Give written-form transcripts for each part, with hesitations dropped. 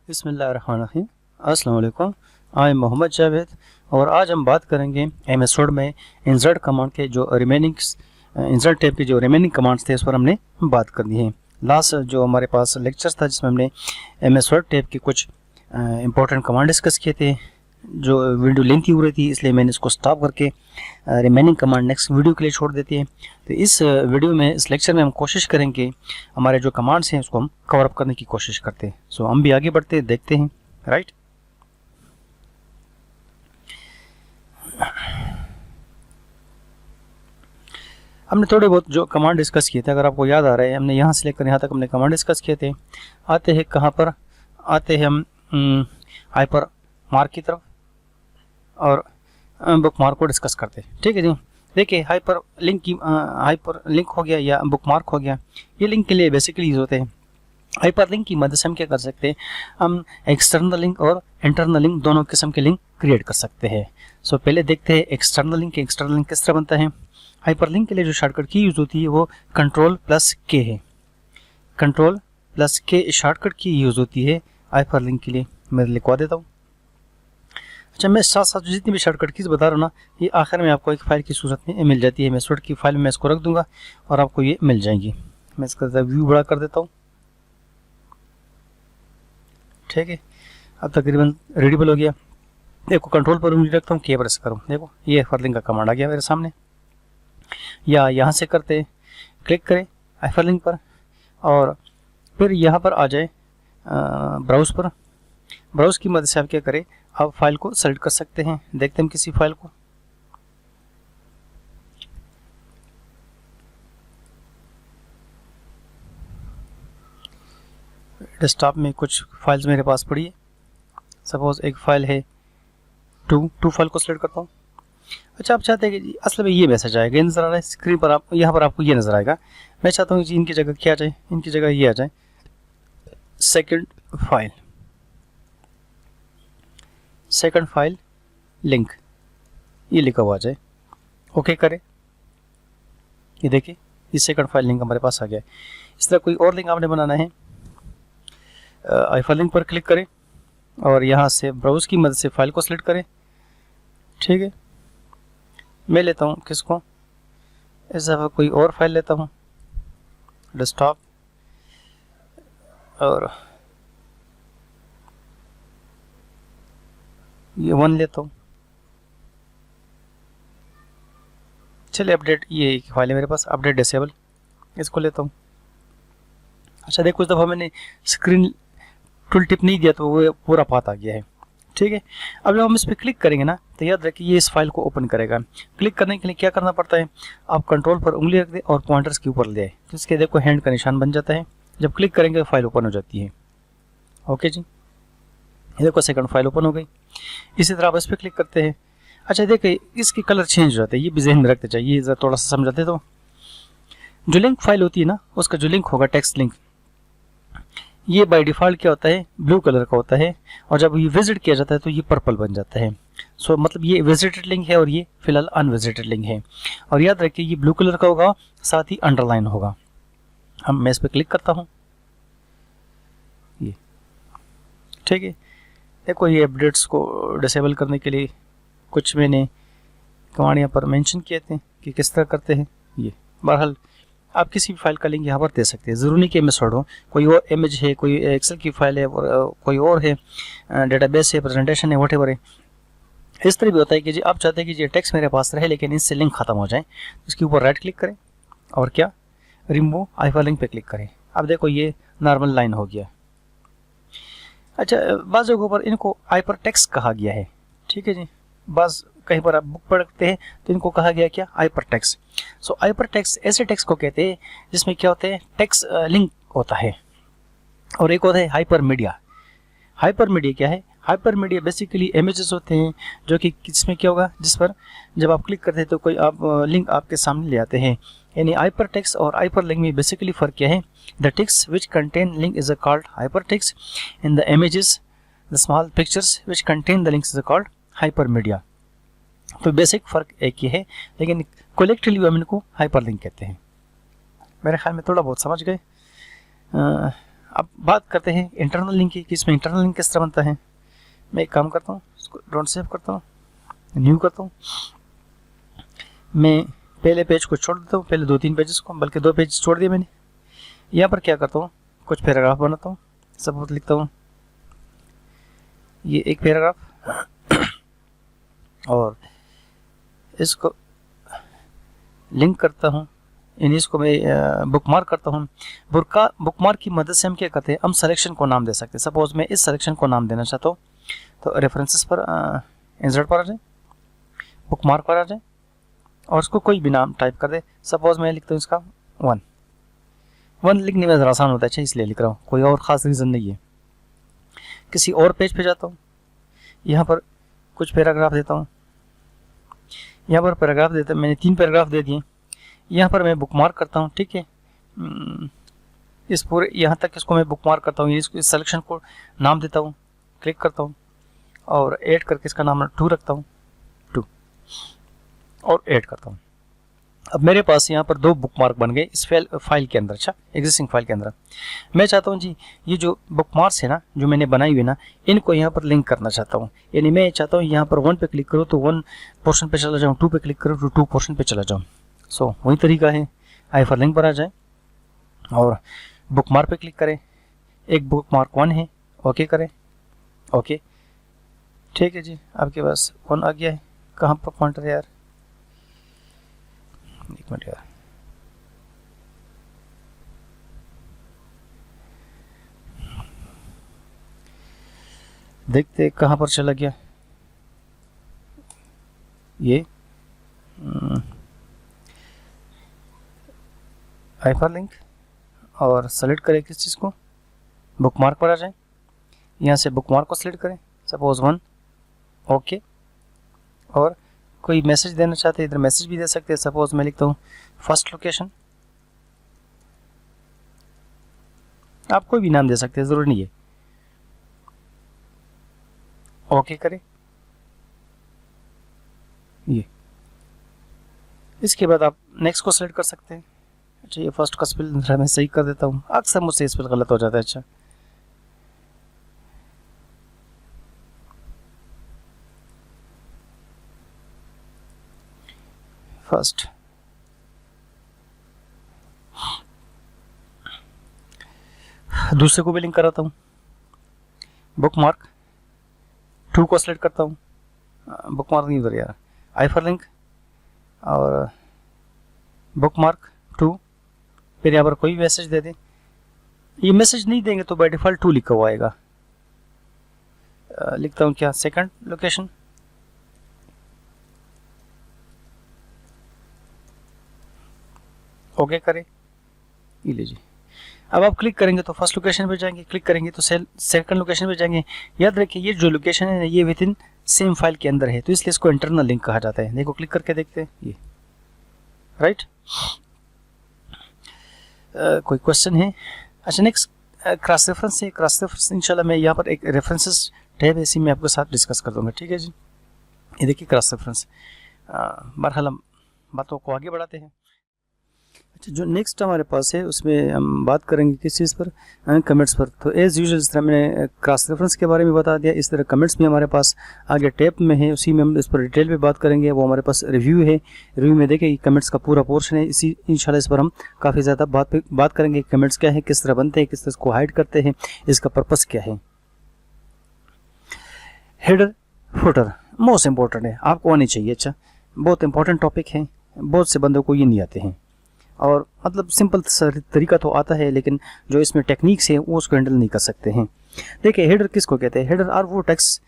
बिस्मिल्लाहिर्रहमानिर्रहीम। अस्सलाम वालेकुम। आई एम मोहम्मद जावेद और आज हम बात करेंगे एमएस वर्ड में इंसर्ट कमांड के जो रिमेनिंग इंसर्ट टैब के जो रिमेनिंग कमांड्स थे उस पर हमने बात करनी है। लास्ट जो हमारे पास लेक्चर था जिसमें हमने एमएस वर्ड टैब के कुछ इंपॉर्टेंट कमांड डिस्कस किए थे, जो वीडियो लेंथी हो रही थी इसलिए मैंने इसको स्टॉप करके रिमेनिंग कमांड नेक्स्ट वीडियो के लिए छोड़ देती है। तो इस वीडियो में, इस लेक्चर में हम कोशिश करेंगे हमारे जो कमांड्स हैं उसको हम कवर अप करने की कोशिश करते हैं। सो हम भी आगे बढ़ते देखते हैं। राइट, हमने थोड़े बहुत जो कमांड डिस्कस किए थे, अगर आपको याद आ रहा है, हमने यहाँ से लेकर यहाँ तक हमने कमांड डिस्कस किए थे। आते हैं कहाँ पर, आते हैं हम हाइपर मार्क की तरफ और बुक मार्क को डिस्कस करते हैं। ठीक है जी, देखिए हाइपर लिंक हो गया या बुक मार्क हो गया, ये लिंक के लिए बेसिकली यूज होते हैं। हाइपर लिंक की मदद से हम क्या कर सकते हैं, हम एक्सटर्नल लिंक और इंटरनल लिंक दोनों किस्म के लिंक क्रिएट कर सकते हैं। सो पहले देखते हैं एक्सटर्नल लिंक किस तरह बनता है। हाइपर लिंक के लिए जो शॉर्टकट की यूज होती है वो Ctrl+K है। Ctrl+K शॉर्टकट की यूज होती है हाइपर लिंक के लिए। मैं लिखवा देता हूँ। अच्छा, मैं साथ साथ जितनी भी शॉर्टकट कीज बता रहा हूँ ना, ये आखिर में आपको एक फाइल की सूरत में मिल जाती है। मैं वर्ड की फाइल में इसको रख दूंगा और आपको ये मिल जाएंगी। मैं इसका व्यू बड़ा कर देता हूँ। ठीक है, अब तकरीबन रीडेबल हो गया। देखो कंट्रोल पर उंगली रखता हूँ, के प्रेस करूँ, देखो ये हाइपरलिंक का कमांड आ गया मेरे सामने। या यहाँ से करते, क्लिक करें हाइपरलिंक पर और फिर यहाँ पर आ जाए ब्राउज पर। ब्राउज की मदद से आप क्या करें, आप फाइल को सेलेक्ट कर सकते हैं। देखते हैं किसी फाइल को, डेस्कटॉप में कुछ फाइल्स मेरे पास पड़ी है। सपोज एक फाइल है टू फाइल को सिलेक्ट करता हूँ। अच्छा, आप चाहते हैं कि असल में ये मैसेज आएगा, नजर आ रहा है स्क्रीन पर, आप यहाँ पर आपको ये नजर आएगा। मैं चाहता हूँ कि इनकी जगह क्या आ जाए, इनकी जगह ये आ जाए सेकंड फाइल लिंक, ये लिखा हुआ आ जाए। ओके करें, ये देखिए ये सेकंड फाइल लिंक हमारे पास आ गया है। इस तरह कोई और लिंक आपने बनाना है, हाइपरलिंक पर क्लिक करें और यहाँ से ब्राउज की मदद से फाइल को सिलेक्ट करें। ठीक है, मैं लेता हूँ किसको, इस दफ़ा कोई और फाइल लेता हूँ, डेस्कटॉप, और ये 1 लेता हूँ। चलिए अपडेट, ये एक फाइल है मेरे पास, अपडेट डिसेबल, इसको लेता हूँ। अच्छा देखो, उस दफ़ा मैंने स्क्रीन टूल टिप नहीं दिया तो वो पूरा पाथ आ गया है। ठीक है, अब जब हम इस पर क्लिक करेंगे ना तो याद रखिए ये इस फाइल को ओपन करेगा। क्लिक करने के लिए क्या करना पड़ता है, आप कंट्रोल पर उंगली रख दें और पॉइंटर्स के ऊपर ले आए तो इसके देखो हैंड का निशान बन जाता है। जब क्लिक करेंगे फाइल ओपन हो जाती है। ओके जी, ये देखो सेकंड फाइल ओपन हो गई। इसी तरह आप इस पर क्लिक करते हैं। अच्छा देखिए, इसकी कलर चेंज हो जाते हैं, ये भी जहन में रखते चाहिए, जरा थोड़ा सा समझाते। तो जो लिंक फाइल होती है ना, उसका जो लिंक होगा टेक्स्ट लिंक, ये बाय डिफ़ॉल्ट क्या होता है, ब्लू कलर का होता है, और जब ये विजिट किया जाता है तो ये पर्पल बन जाता है। सो मतलब ये विजिटेड लिंक है और ये फिलहाल अनविजिटेड लिंक है। और याद रखिए ये ब्लू कलर का होगा, साथ ही अंडरलाइन होगा। हम मैं इस पर क्लिक करता हूँ, ये ठीक है। देखो ये अपडेट्स को डिसेबल करने के लिए कुछ मैंने कमांड यहाँ पर मेंशन किए थे कि किस तरह करते हैं। ये बहरहाल आप किसी भी फाइल का लिंक यहाँ पर दे सकते हैं, ज़रूरी नहीं कि एमएस वर्ड हो, कोई और इमेज है, कोई एक्सेल की फाइल है, और कोई और है, डेटाबेस है, प्रेजेंटेशन है, व्हाटएवर है। इस तरह भी होता है कि जी आप चाहते हैं कि ये टेक्स्ट मेरे पास रहे लेकिन इससे लिंक खत्म हो जाए, इसके ऊपर राइट क्लिक करें और क्या, रिमूव हाइपरलिंक पे क्लिक करें। अब देखो ये नॉर्मल लाइन हो गया। अच्छा, बाज़ जगहों पर इनको हाइपर टेक्स्ट कहा गया है। ठीक है जी, बाज़ कहीं पर आप बुक पढ़ते हैं तो इनको कहा गया क्या, हाइपर टेक्स्ट। सो हाइपर टेक्स्ट ऐसे टेक्स्ट को कहते हैं जिसमें क्या होते हैं, टेक्स्ट लिंक होता है। और एक होता है हाइपर मीडिया। हाइपर मीडिया क्या है, हाइपर मीडिया बेसिकली इमेजेस होते हैं जो कि जिसमें क्या होगा, जिस पर जब आप क्लिक करते हैं तो कोई आप लिंक आपके सामने ले आते हैं। यानी हाइपर टेक्स्ट और हाइपर लिंक में बेसिकली फ़र्क क्या है, the text which contain link is called hyper text, in the images the small pictures which contain the links is called hyper media. तो बेसिक फ़र्क एक ही है, लेकिन कलेक्टिवली हम इनको हाइपर लिंक कहते हैं। मेरे ख्याल में थोड़ा बहुत समझ गए। अब बात करते हैं इंटरनल लिंक की कि इसमें इंटरनल लिंक किस तरह बनता है। मैं एक काम करता हूँ, इसको डोंट सेव करता हूँ, न्यू करता हूँ। मैं पहले पेज को छोड़ देता हूँ, पहले 2-3 पेजेस को, बल्कि 2 पेज छोड़ दिए मैंने। यहाँ पर क्या करता हूँ, कुछ पैराग्राफ बनाता हूँ। सपोज लिखता हूँ ये एक पैराग्राफ और इसको लिंक करता हूँ, यानी इसको मैं बुकमार्क करता हूँ। बुकमार्क की मदद से हम क्या करते हैं, हम सिलेक्शन को नाम दे सकते हैं। सपोज मैं इस सिलेक्शन को नाम देना चाहता हूँ, तो रेफरेंसेस पर इंसर्ट पर आ जाए, बुकमार्क पर आ जाए और उसको कोई भी नाम टाइप कर दे। सपोज मैं लिखता हूँ इसका 1 लिखने में ज़रा आसान होता है, अच्छा इसलिए लिख रहा हूँ, कोई और ख़ास रीज़न नहीं है। किसी और पेज पे जाता हूँ, यहाँ पर कुछ पैराग्राफ देता हूँ, यहाँ पर पैराग्राफ देता हूँ, मैंने 3 पैराग्राफ दे दिए। यहाँ पर मैं बुकमार्क करता हूँ, ठीक है, इस पूरे यहाँ तक इसको मैं बुकमार्क करता हूँ। इसको इस सिलेक्शन को नाम देता हूँ, क्लिक करता हूँ और ऐड करके इसका नाम 2 रखता हूँ, 2 और ऐड करता हूँ। अब मेरे पास यहाँ पर 2 बुकमार्क बन गए इस फाइल के अंदर, अच्छा एग्जिस्टिंग फाइल के अंदर। मैं चाहता हूँ जी ये जो बुकमार्क्स है ना, जो मैंने बनाई हुई ना, इनको यहाँ पर लिंक करना चाहता हूँ। यानी मैं चाहता हूँ यहाँ पर 1 पे क्लिक करूँ तो 1 पोर्शन पे चला जाऊँ, 2 पे क्लिक करूँ तो 2 पोर्शन पे चला जाऊँ। सो वही तरीका है, हाइपर लिंक पर आ जाए और बुकमार्क पे क्लिक करें। एक बुकमार्क 1 है, ओके करें, ओके ठीक है जी, आपके पास 1 आ गया है। कहाँ पर पॉइंटर है यार, एक मिनट यार, देखते कहाँ पर चला गया ये। हाइपर लिंक और सेलेक्ट करें किस चीज़ को, बुकमार्क पर आ जाए, यहाँ से बुकमार्क को सेलेक्ट करें, सपोज 1, ओके। और कोई मैसेज देना चाहते हैं, इधर मैसेज भी दे सकते हैं। सपोज मैं लिखता हूँ फर्स्ट लोकेशन, आप कोई भी नाम दे सकते हैं, ज़रूरी नहीं है, ओके करें ये। इसके बाद आप नेक्स्ट को सेलेक्ट कर सकते हैं। अच्छा ये फर्स्ट का स्पेल मैं सही कर देता हूँ, अक्सर मुझसे स्पेल गलत हो जाता है। अच्छा फर्स्ट, दूसरे को भी लिंक कराता हूँ, बुकमार्क 2 को सेलेक्ट करता हूँ, बुकमार्क नहीं उधर यार, हाइपर लिंक और बुकमार्क 2। फिर यहाँ पर कोई मैसेज दे दें, ये मैसेज नहीं देंगे तो बाय डिफ़ॉल्ट 2 लिखा हुआ आएगा। लिखता हूँ क्या, सेकंड लोकेशन, ओके करें, ये लीजिए। अब आप क्लिक करेंगे तो फर्स्ट लोकेशन पे जाएंगे, क्लिक करेंगे तो सेकंड लोकेशन पे जाएंगे। याद रखिए ये जो लोकेशन है ये विद इन सेम फाइल के अंदर है, तो इसलिए इसको इंटरनल लिंक कहा जाता है। देखो क्लिक करके देखते हैं ये, राइट। कोई क्वेश्चन है? अच्छा नेक्स्ट क्रॉस रेफरेंस है। क्रॉस रेफरेंस इंशाल्लाह मैं यहाँ पर एक रेफरेंसेस टैब है, इसी में आपके साथ डिस्कस कर दूंगा, ठीक है जी। ये देखिए क्रॉस रेफरेंस, बहरहाल हम बातों को आगे बढ़ाते हैं। अच्छा जो नेक्स्ट हमारे पास है उसमें हम बात करेंगे किस चीज़ पर, कमेंट्स पर। तो एज़ यूजुअल जिस तरह मैंने क्रॉस रेफरेंस के बारे में बता दिया, इस तरह कमेंट्स भी हमारे पास आगे टैब में है, उसी में हम इस पर डिटेल में बात करेंगे। वो हमारे पास रिव्यू है, रिव्यू में देखें कमेंट्स का पूरा पोर्शन है, इसी इंशाल्लाह इस पर हम काफ़ी ज़्यादा बात करेंगे। कमेंट्स क्या है, किस तरह बनते हैं, किस तरह इसको हाइड करते हैं, इसका पर्पज़ क्या है। हेडर फुटर मोस्ट इम्पोर्टेंट है, आपको आनी चाहिए। अच्छा बहुत इंपॉर्टेंट टॉपिक है, बहुत से बंदों को ये नहीं आते हैं, और मतलब सिंपल तरीका तो आता है लेकिन जो इसमें टेक्निक्स है वो उसको हैंडल नहीं कर सकते हैं। देखिए हेडर किसको कहते हैं, हेडर और वो टेक्स्ट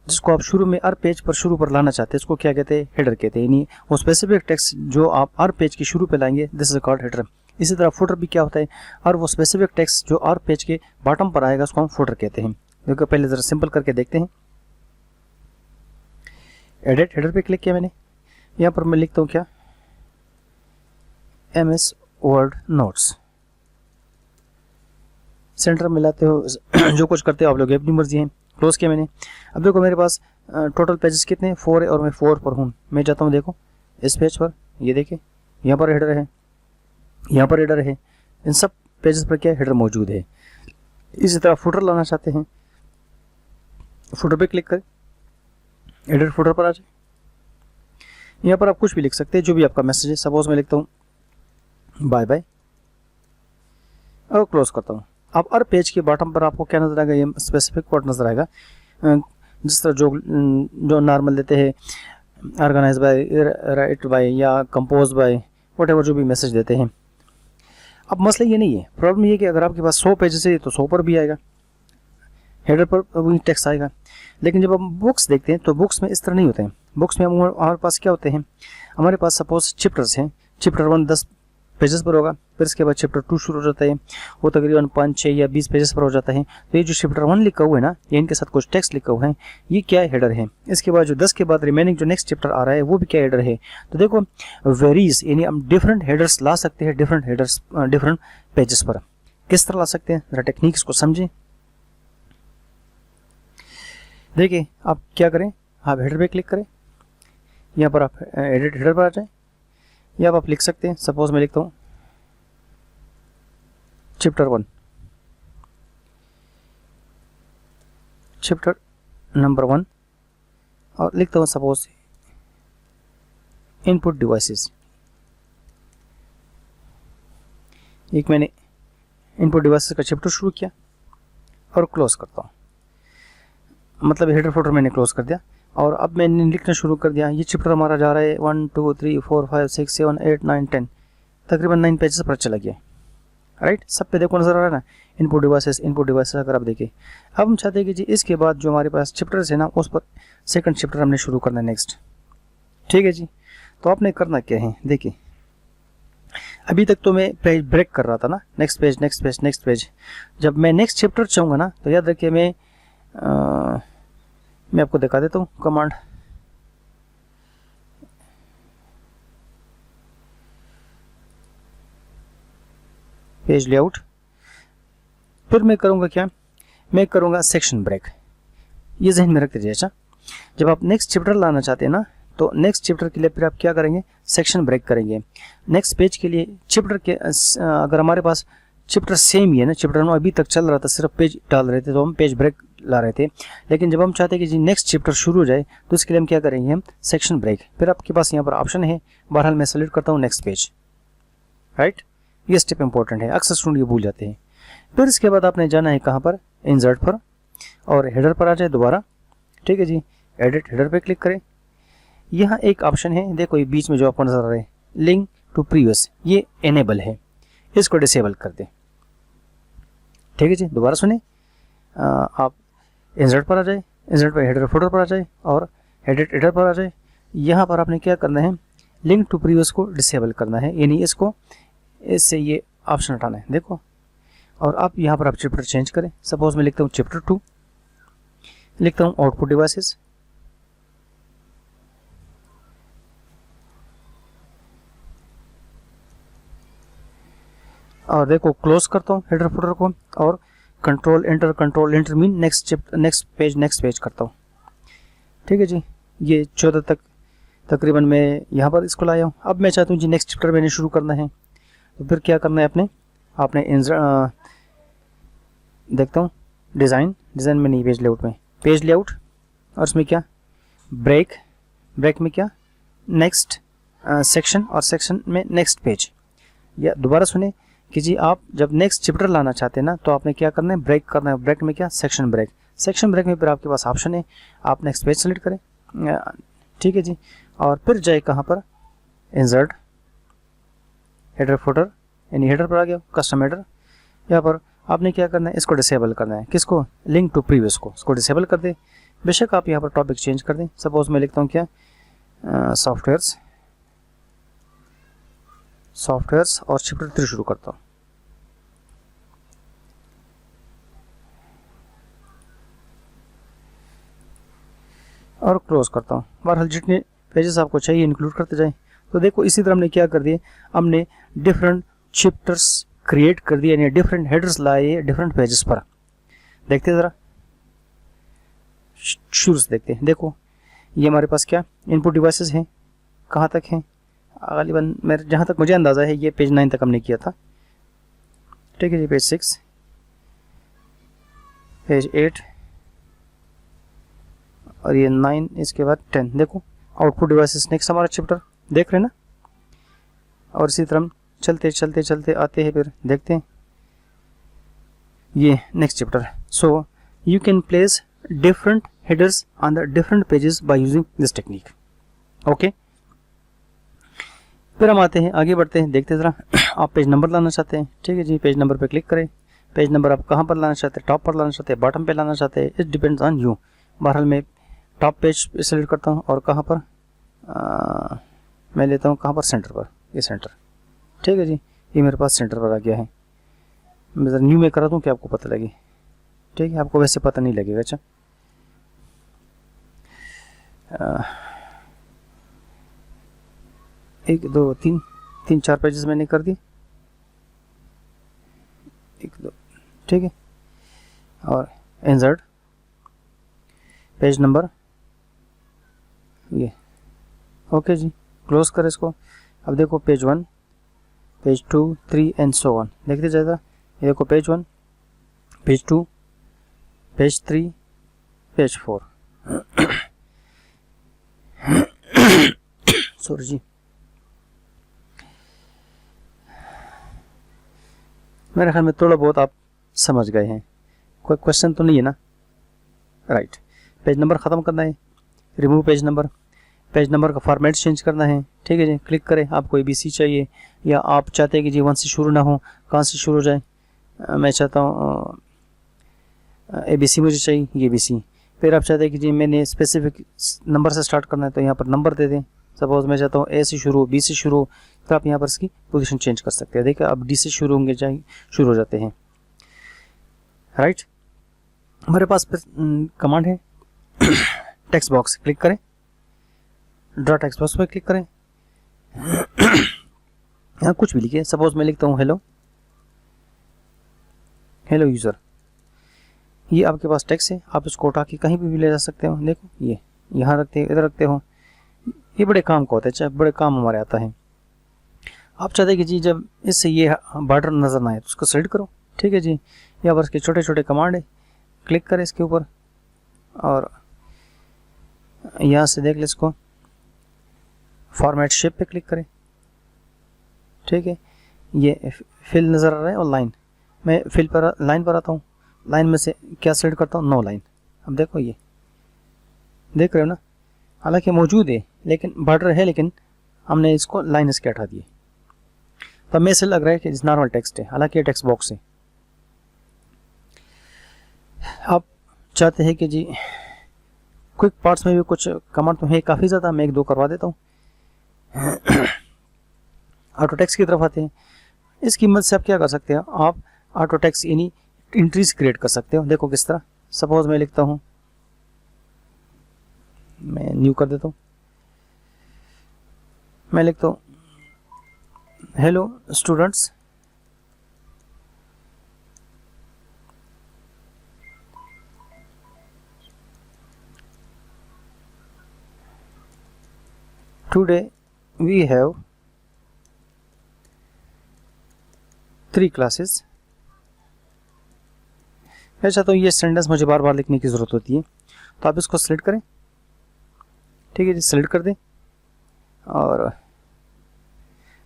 जिसको आप शुरू में हर पेज पर शुरू पर लाना चाहते हैं उसको क्या कहते हैं, हेडर कहते हैं। यानी वो स्पेसिफिक टेक्स्ट जो आप हर पेज के शुरू पे लाएंगे, दिस इज कॉल्ड हेडर। इसी तरह फुटर भी क्या होता है, और वो स्पेसिफिक टेक्स्ट जो हर पेज के बॉटम पर आएगा उसको हम फुटर कहते हैं। देखो पहले ज़रा सिंपल करके देखते हैं। एडिट हेडर पे क्लिक किया मैंने, यहाँ पर मैं लिखता हूँ क्या, MS वर्ड नोट्स। सेंटर में लाते हो, जो कुछ करते हो आप लोग अपनी मर्जी है। क्लोज किया मैंने। अब देखो मेरे पास टोटल पेजेस कितने, 4 है और मैं 4 पर हूँ। मैं जाता हूँ देखो इस पेज पर, ये देखें यहाँ पर हेडर है, यहाँ पर हेडर है, इन सब पेजेस पर क्या हेडर मौजूद है। इसी तरह फुटर लाना चाहते हैं, फुटर पे क्लिक करें, एडिट फुटर पर आ जाए। यहाँ पर आप कुछ भी लिख सकते हैं, जो भी आपका मैसेज है। सपोज मैं लिखता हूँ बाय बाय और क्लोज करता हूँ। अब हर पेज के बॉटम पर आपको क्या नजर आएगा, ये स्पेसिफिक कोड नजर आएगा, जिस तरह जो नॉर्मल देते हैं, ऑर्गेनाइज बाय, राइट बाय या कंपोज बाय, वट जो भी मैसेज देते हैं। अब मसला ये नहीं है, प्रॉब्लम ये है कि अगर आपके पास 100 पेजेस है तो 100 पर भी आएगा, हेडर पर वही टेक्स्ट आएगा। लेकिन जब हम बुक्स देखते हैं तो बुक्स में इस तरह नहीं होते हैं। बुक्स में हमारे पास क्या होते हैं, हमारे पास सपोज चैप्टर्स हैं, चैप्टर 1 10 पेजेस पर होगा, फिर इसके बाद चैप्टर 2 शुरू हो जाता है, वो तकरीबन 5 6 या 20 पेजेस पर हो जाता है। तो ये जो चैप्टर 1 लिखा हुआ है ना, ये इनके साथ कुछ टेक्स्ट लिखा हुआ है, ये क्या है, हेडर है। इसके बाद जो 10 के बाद रिमेनिंग जो नेक्स्ट चैप्टर आ रहा है वो भी क्या हेडर है। तो देखो वेरीज, यानी हम डिफरेंट हेडर्स ला सकते हैं, डिफरेंट हेडर्स डिफरेंट पेजेस पर। किस तरह ला सकते हैं, जरा टेक्निक्स को समझें। देखिए आप क्या करें, आप हेडर पे क्लिक करें, यहाँ पर आप एडिट हेडर पर आ जाए, या आप लिख सकते हैं, सपोज मैं लिखता हूँ चैप्टर 1, चैप्टर नंबर 1, और लिखता हूँ सपोज इनपुट डिवाइसेस। एक मैंने इनपुट डिवाइसेस का चैप्टर शुरू किया और क्लोज करता हूँ, मतलब हेडर फोल्डर मैंने क्लोज कर दिया। और अब मैंने लिखना शुरू कर दिया। ये चैप्टर हमारा जा रहा है 1 2 3 4 5 6 7 8 9 10, तकरीबन 9 पेजेस पर चला गया, राइट। सब पे देखो नजर आ रहा है ना, इनपुट डिवाइसेस। अगर आप देखें, अब हम चाहते हैं कि जी इसके बाद जो हमारे पास चैप्टर्स है ना, उस पर सेकंड चैप्टर हमने शुरू करना है नेक्स्ट, ठीक है जी। तो आपने करना क्या है, देखिए अभी तक तो मैं पेज ब्रेक कर रहा था ना, next page next page next page. जब मैं नेक्स्ट चैप्टर चाहूँगा ना, तो याद रखिए मैं आपको दिखा देता हूँ कमांड। पेज लेआउट, फिर मैं करूँगा क्या, मैं करूँगा सेक्शन ब्रेक। ये जहन में रख दीजिए। अच्छा, जब आप नेक्स्ट चैप्टर लाना चाहते हैं ना, तो नेक्स्ट चैप्टर के लिए फिर आप क्या करेंगे, सेक्शन ब्रेक करेंगे। नेक्स्ट पेज के लिए चैप्टर के अगर हमारे पास चैप्टर सेम ही है ना, चैप्टर 1 अभी तक चल रहा था, सिर्फ पेज डाल रहे थे, तो हम पेज ब्रेक ला रहे थे। लेकिन जब हम चाहते हैं कि जी नेक्स्ट चैप्टर शुरू हो जाए, तो इसके लिए हम क्या करेंगे, हम सेक्शन ब्रेक। फिर आपके पास यहाँ पर ऑप्शन है, बहरहाल मैं सेलेक्ट करता हूँ नेक्स्ट पेज, राइट। ये स्टेप इंपॉर्टेंट है, अक्सर स्टूडेंट ये भूल जाते हैं। फिर इसके बाद आपने जाना है कहाँ पर, इंसर्ट पर, और हेडर पर आ जाए दोबारा, ठीक है जी। एडिट हेडर पे क्लिक करें, यहाँ एक ऑप्शन है, देखो ये बीच में जो आपको नजर आ रहा है, लिंक टू प्रीवियस, ये एनेबल है, इसको डिसेबल कर दें, ठीक है जी। दोबारा सुने, आप इंसर्ट पर आ जाए, इंसर्ट पर हेडर फोल्डर पर आ जाए और एडिट हेडर पर आ जाए। यहाँ पर आपने क्या करना है, लिंक टू प्रीवियस को डिसेबल करना है, यानी इससे ये ऑप्शन हटाना है, देखो। और आप यहाँ पर आप चैप्टर चेंज करें, सपोज मैं लिखता हूँ चैप्टर 2, लिखता हूँ आउटपुट डिवाइसेस, और देखो क्लोज करता हूँ हेडर फोल्डर को, और control enter mean next page करता हूँ, ठीक है जी। ये 14 तक तकरीबन मैं यहाँ पर इसको लाया हूँ। अब मैं चाहता हूँ जी नेक्स्ट चैप्टर मैंने शुरू करना है, तो फिर क्या करना है, आपने देखता हूँ डिज़ाइन में नहीं, पेज लेआउट, और इसमें क्या ब्रेक में क्या नेक्स्ट सेक्शन, और सेक्शन में नेक्स्ट पेज। या दोबारा सुने कि जी आप जब नेक्स्ट चैप्टर लाना चाहते हैं ना, तो आपने क्या करना है, ब्रेक करना है। ब्रेक में क्या, सेक्शन ब्रेक में फिर आपके पास ऑप्शन है, आप नेक्स्ट पेज सेलेक्ट करें, ठीक है जी। और फिर जाए कहाँ पर, इंसर्ट हेडर फोल्डर, यानी हेडर पर आ गया, कस्टम हेडर। यहाँ पर आपने क्या करना है, इसको डिसेबल करना है, किसको, लिंक टू प्रीवियस को, इसको डिसेबल कर दे। बेशक आप यहाँ पर टॉपिक चेंज कर दें, सपोज मैं लिखता हूँ क्या, सॉफ्टवेयर्स और चैप्टर 3 शुरू करता हूँ, और क्लोज करता हूँ। बहरहाल जितने पेजेस आपको चाहिए इंक्लूड करते जाएं। तो देखो इसी तरह हमने क्या कर दिए, हमने डिफरेंट चैप्टर्स क्रिएट कर दिए, यानी डिफरेंट हेडर्स लाए डिफरेंट पेजेस पर। देखते ज़रा, शुरू से देखते हैं। देखो ये हमारे पास क्या इनपुट डिवाइसेस हैं, कहाँ तक हैं, गालिबन मेरे जहाँ तक मुझे अंदाज़ा है ये पेज 9 तक हमने किया था, ठीक है जी। पेज 6, पेज 8 और ये 9, इसके बाद 10। देखो आउटपुट डिवाइसेस नेक्स्ट हमारा चैप्टर देख रहे हैं ना। और इसी तरह चलते चलते चलते आते हैं, फिर देखते हैं ये next chapter. So you can place different headers on the different pages by using this technique. Okay, फिर हम आते हैं, आगे बढ़ते हैं, देखते जरा। आप पेज नंबर लाना चाहते हैं, ठीक है जी, पेज नंबर पे क्लिक करें। पेज नंबर आप कहाँ पर लाना चाहते हैं, टॉप पर लाना चाहते हैं, बॉटम पे लाना चाहते हैं, इट डिपेंड्स ऑन यू। बहरहाल मैं टॉप पेज सेलेक्ट करता हूँ और कहाँ पर मैं लेता हूँ, कहाँ पर, सेंटर पर, ये सेंटर, ठीक है जी, ये मेरे पास सेंटर पर आ गया है। मैं ज़रा न्यू में करा दूँ कि आपको पता लगे, ठीक है, आपको वैसे पता नहीं लगेगा। अच्छा 1 2 3 3 4 पेजेस मैंने कर दिए, 1 2, ठीक है। और इंसर्ट पेज नंबर, ये ओके जी, क्लोज कर इसको। अब देखो page 1, page 2, 3 and so on, देखते जाएगा। ये देखो page 1, page 2, page 3, page 4। Sorry जी, मेरे ख्याल में थोड़ा बहुत आप समझ गए हैं, कोई क्वेश्चन तो नहीं है ना। राइट, पेज नंबर ख़त्म करना है, remove page number, page number का फॉर्मेट चेंज करना है, ठीक है जी, क्लिक करें। आपको ABC चाहिए या आप चाहते हैं कि जी 1 से शुरू ना हो, कहाँ से शुरू हो जाए। मैं चाहता हूँ ABC मुझे चाहिए, ये ABC। फिर आप चाहते हैं कि जी मैंने स्पेसिफिक नंबर से स्टार्ट करना है, तो यहाँ पर नंबर दे दें। सपोज मैं चाहता हूँ A से शुरू हो, B से शुरू हो, तो आप यहाँ पर इसकी पोजीशन चेंज कर सकते हैं। देखिए अब D से शुरू होंगे, शुरू हो जाते हैं। राइट, हमारे पास कमांड है टेक्स्ट बॉक्स, क्लिक करें, ड्रा टेक्स्ट बॉक्स पर क्लिक करें। यहाँ कुछ भी लिखिए, सपोज मैं लिखता हूँ हेलो, हेलो यूज़र। ये आपके पास टेक्स्ट है, आप इसको उठा के कहीं भी ले जा सकते हो। देखो ये यहाँ रखते हो, इधर रखते हो, ये बड़े काम का होता है, चाहे बड़े काम हमारे आता है। आप चाहते हैं कि जी जब इससे ये बॉर्डर नज़र ना आए तो उसको सेलेक्ट करो, ठीक है जी। यहाँ पर इसके छोटे छोटे कमांड है, क्लिक करें इसके ऊपर और यहाँ से देख ले इसको, फॉर्मेट शेप पे क्लिक करें, ठीक है। ये फिल नज़र आ रहा है और लाइन, मैं फिल पर लाइन पर आता हूँ, लाइन में से क्या सेलेक्ट करता हूँ, नो लाइन। अब देखो ये देख रहे हो ना, हालांकि मौजूद है लेकिन बॉर्डर है, लेकिन हमने इसको लाइन इसके हटा दिए, तब में से लग रहा है कि नॉर्मल टेक्स्ट है, हालांकि ये टेक्स्ट बॉक्स है। आप चाहते हैं कि जी क्विक पार्ट्स में भी कुछ कमांड तो है काफ़ी ज़्यादा, मैं 1-2 करवा देता हूँ। ऑटो टेक्स्ट की तरफ आते हैं। इसकी मदद से आप क्या कर सकते हैं, आप ऑटो टेक्स्ट यानी एंट्रीज क्रिएट कर सकते हो। देखो किस तरह, सपोज मैं लिखता हूँ, मैं न्यू कर देता हूँ, मैं लिखता हूँ hello students, today we have 3 classes. मैं चाहता हूँ ये सेंटेंस मुझे बार बार लिखने की ज़रूरत होती है, तो आप इसको सेलेक्ट करें, ठीक है जी, सेलेक्ट कर दें और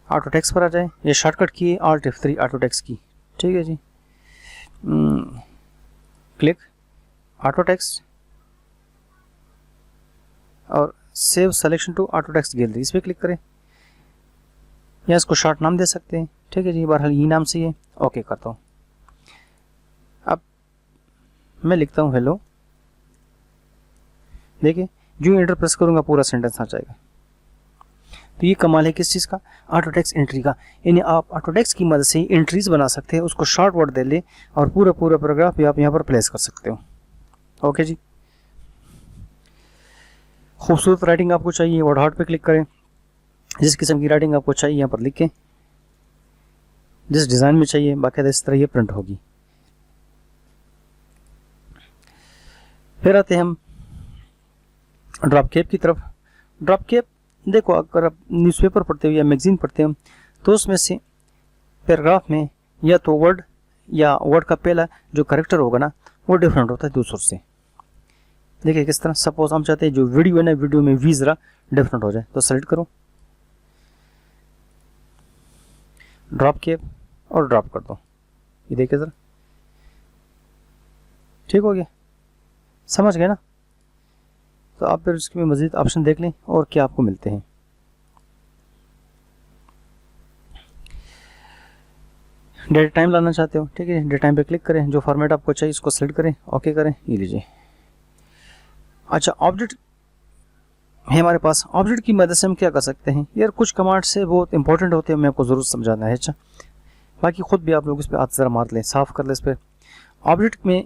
ऑटो टेक्स्ट पर आ जाए। ये शॉर्टकट की है Alt F3 ऑटो टेक्स्ट की, ठीक है जी। क्लिक ऑटो टेक्स्ट और save selection to auto text gallery, इस पर क्लिक करें। या इसको शॉर्ट नाम दे सकते हैं, ठीक है जी, बहरहाल ये नाम से है, ओके करता हूँ। अब मैं लिखता हूँ हेलो, देखिए जो एंटर प्रेस करूँगा पूरा सेंटेंस आ जाएगा। तो ये कमाल है किस चीज़ का, ऑटो टेक्स्ट एंट्री का। यानी आप ऑटो टेक्स्ट की मदद से एंट्रीज बना सकते हैं, उसको शॉर्ट वर्ड दे ले और पूरा पैराग्राफ भी आप यहाँ पर प्लेस कर सकते हो। ओके जी, खूबसूरत राइटिंग आपको चाहिए, वर्ड हार्ट पे क्लिक करें, जिस किस्म की राइटिंग आपको चाहिए यहाँ पर लिखें, जिस डिज़ाइन में चाहिए, बाकायदा इस तरह ये प्रिंट होगी। फिर आते हैं हम ड्रॉप कैप की तरफ। ड्रॉप कैप देखो, अगर आप न्यूज़पेपर पढ़ते हो या मैगजीन पढ़ते हो तो उसमें से पैराग्राफ में या तो वर्ड या वर्ड का पहला जो करेक्टर होगा ना वो डिफरेंट होता है दूसरों से। देखिए किस तरह, सपोज हम चाहते हैं जो वीडियो है ना, वीडियो में वी ज़रा डिफरेंट हो जाए, तो सेलेक्ट करो, ड्रॉप किए और ड्रॉप कर दो, ये देखिए ज़रा ठीक हो गया, समझ गए ना। तो आप फिर उसके में मज़ीद ऑप्शन देख लें और क्या आपको मिलते हैं। डेट टाइम लाना चाहते हो, ठीक है, डेट टाइम पे क्लिक करें, जो फॉर्मेट आपको चाहिए इसको सेलेक्ट करें, ओके करें, ये लीजिए। अच्छा, ऑब्जेक्ट है हमारे पास, ऑब्जेक्ट की मदद से हम क्या कर सकते हैं यार, कुछ कमांड से बहुत इंपॉर्टेंट होते हैं, मैं आपको ज़रूर समझाना है। अच्छा, बाकी खुद भी आप लोग इस पर हाथ ज़रा मार लें, साफ़ कर लें इस पर। ऑब्जेक्ट में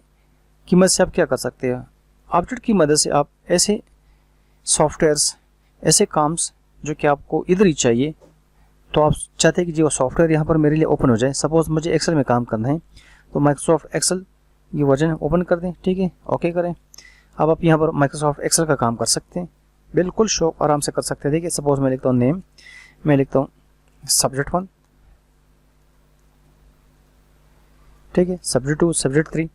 की मदद से आप क्या कर सकते हैं, ऑब्जेक्ट की मदद से आप ऐसे सॉफ्टवेयर्स, ऐसे काम्स जो कि आपको इधर ही चाहिए, तो आप चाहते हैं कि जो सॉफ्टवेयर यहाँ पर मेरे लिए ओपन हो जाए। सपोज़ मुझे एक्सेल में काम करना है, तो माइक्रोसॉफ्ट एक्सेल ये वर्जन ओपन कर दें, ठीक है, ओके करें। अब आप यहाँ पर माइक्रोसॉफ्ट एक्सेल का काम कर सकते हैं, बिल्कुल शौक आराम से कर सकते हैं। देखिए सपोज़ मैं लिखता हूँ नेम, मैं लिखता हूँ सब्जेक्ट 1, ठीक है, सब्जेक्ट 2, सब्जेक्ट 3,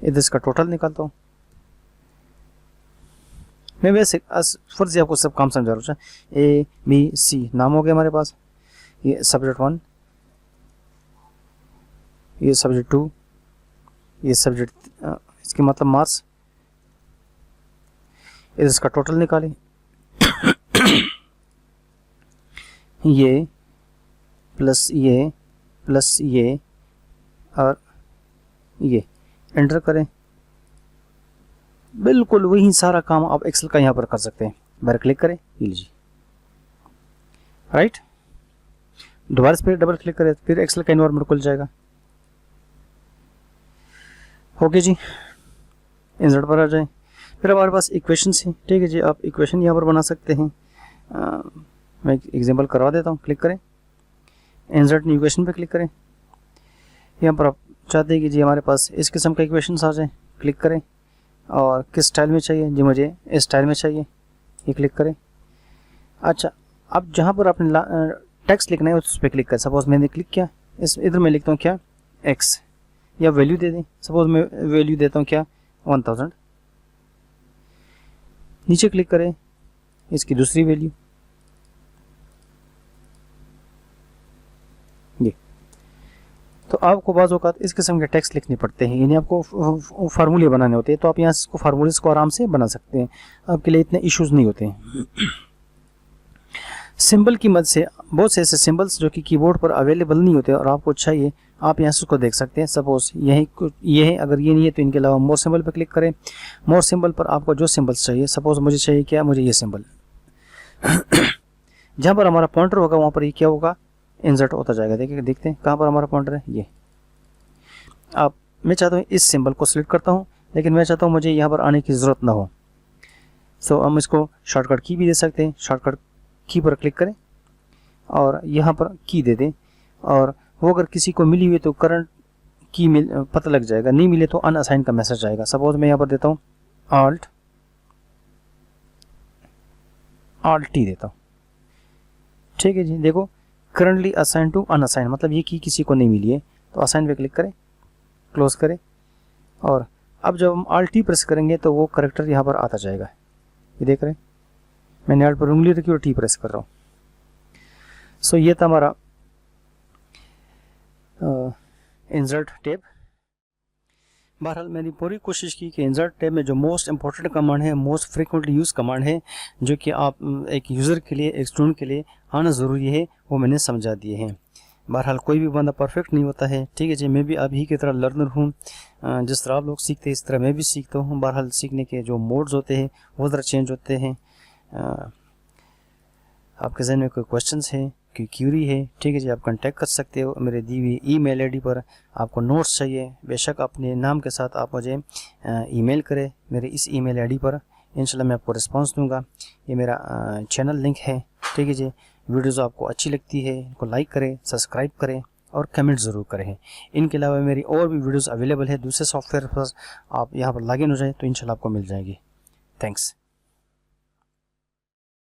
इधर इसका टोटल निकालता हूँ। मैं वैसे फर्ज आपको सब काम समझा रहा हूँ। ए बी सी नाम हो गया हमारे पास, ये सब्जेक्ट 1, ये सब्जेक्ट 2, ये सब्जेक्ट इसके मतलब मार्क्स, इसका टोटल निकालें ये प्लस ये और ये एंटर करें, बिल्कुल वही सारा काम आप एक्सेल का यहाँ पर कर सकते हैं। बाहर क्लिक करें, ये लीजिए, राइट, दोबारा इस पर डबल क्लिक करें, फिर एक्सेल का एनवायरनमेंट खुल जाएगा। ओके जी, इंसर्ट पर आ जाए, फिर हमारे पास इक्वेशंस हैं, ठीक है जी, आप इक्वेशन यहाँ पर बना सकते हैं। मैं एक एग्जांपल करवा देता हूँ, क्लिक करें, इंसर्ट न्यू इक्वेशन पे क्लिक करें। यहाँ पर आप चाहते हैं कि जी हमारे पास इस किस्म का इक्वेशंस आ जाए, क्लिक करें, और किस स्टाइल में चाहिए जी, मुझे इस स्टाइल में चाहिए, ये क्लिक करें। अच्छा, अब जहाँ पर आपने टेक्स्ट लिखना है उस पर क्लिक करें। सपोज मैंने क्लिक किया, इस इधर मैं लिखता हूँ क्या एक्स, या वैल्यू दे दें, सपोज मैं वैल्यू देता हूँ क्या 1000, नीचे क्लिक करें, इसकी दूसरी वैल्यू ये। तो आपको बाज़ औक़ात इस किस्म के टेक्स्ट लिखने पड़ते हैं, यानी आपको फार्मूले बनाने होते हैं, तो आप यहाँ इसको फार्मूलेस को आराम से बना सकते हैं, आपके लिए इतने इश्यूज नहीं होते हैं। सिंबल की मदद से बहुत से ऐसे सिंबल्स जो कि कीबोर्ड पर अवेलेबल नहीं होते और आपको चाहिए, आप यहाँ से उसको देख सकते हैं। सपोज ये है, अगर ये नहीं है तो इनके अलावा मोर सिंबल पर क्लिक करें। मोर सिंबल पर आपको जो सिंबल्स चाहिए, सपोज मुझे चाहिए क्या, मुझे ये सिंबल जहाँ पर हमारा पॉइंटर होगा वहाँ पर ये क्या होगा, इंसर्ट होता जाएगा। देखिए, देखते हैं कहाँ पर हमारा पॉइंटर है, ये। अब मैं चाहता हूँ इस सिंबल को सिलेक्ट करता हूँ, लेकिन मैं चाहता हूँ मुझे यहाँ पर आने की ज़रूरत ना हो, सो हम इसको शॉर्टकट की भी दे सकते हैं। शॉर्टकट की पर क्लिक करें और यहाँ पर की दे दें, और वो अगर किसी को मिली हुई तो करंट की पता लग जाएगा, नहीं मिले तो अनअसाइन का मैसेज आएगा। सपोज मैं यहाँ पर देता हूँ Alt T देता हूँ, ठीक है जी। देखो, करंटली असाइन टू अनअसाइन, मतलब ये की किसी को नहीं मिली है, तो असाइन पे क्लिक करें, क्लोज करें, और अब जब हम Alt T प्रेस करेंगे तो वो करेक्टर यहाँ पर आता जाएगा। ये देख रहे हैं, मैंने Alt पर उंगली रखी और T प्रेस कर रहा हूँ। सो ये था हमारा इंसर्ट टैब। बहरहाल मैंने पूरी कोशिश की कि इंसर्ट टैब में जो मोस्ट इंपॉर्टेंट कमांड है, मोस्ट फ्रीक्वेंटली यूज़ कमांड है, जो कि आप एक यूज़र के लिए, एक स्टूडेंट के लिए आना ज़रूरी है, वो मैंने समझा दिए हैं। बहरहाल कोई भी बंदा परफेक्ट नहीं होता है, ठीक है जी। मैं भी आप ही की तरह लर्नर हूँ, जिस तरह आप लोग सीखते हैं इस तरह मैं भी सीखता हूँ। बहरहाल सीखने के जो मोड्स होते हैं वो ज़रा चेंज होते हैं। आपके जहन में कोई क्वेश्चंस हैं, कोई क्यूरी है, ठीक है जी, आप कांटेक्ट कर सकते हो मेरे दी हुई ईमेल आईडी पर। आपको नोट्स चाहिए, बेशक अपने नाम के साथ आप मुझे ईमेल करें मेरे इस ईमेल आईडी पर, इंशाल्लाह मैं आपको रिस्पांस दूंगा। ये मेरा चैनल लिंक है, ठीक है जी। वीडियोज़ आपको अच्छी लगती है इनको लाइक करें, सब्सक्राइब करें और कमेंट ज़रूर करें। इनके अलावा मेरी और भी वीडियोज़ अवेलेबल है दूसरे सॉफ्टवेयर पर, आप यहाँ पर लॉगिन हो जाए तो इंशाल्लाह आपको मिल जाएगी। थैंक्स।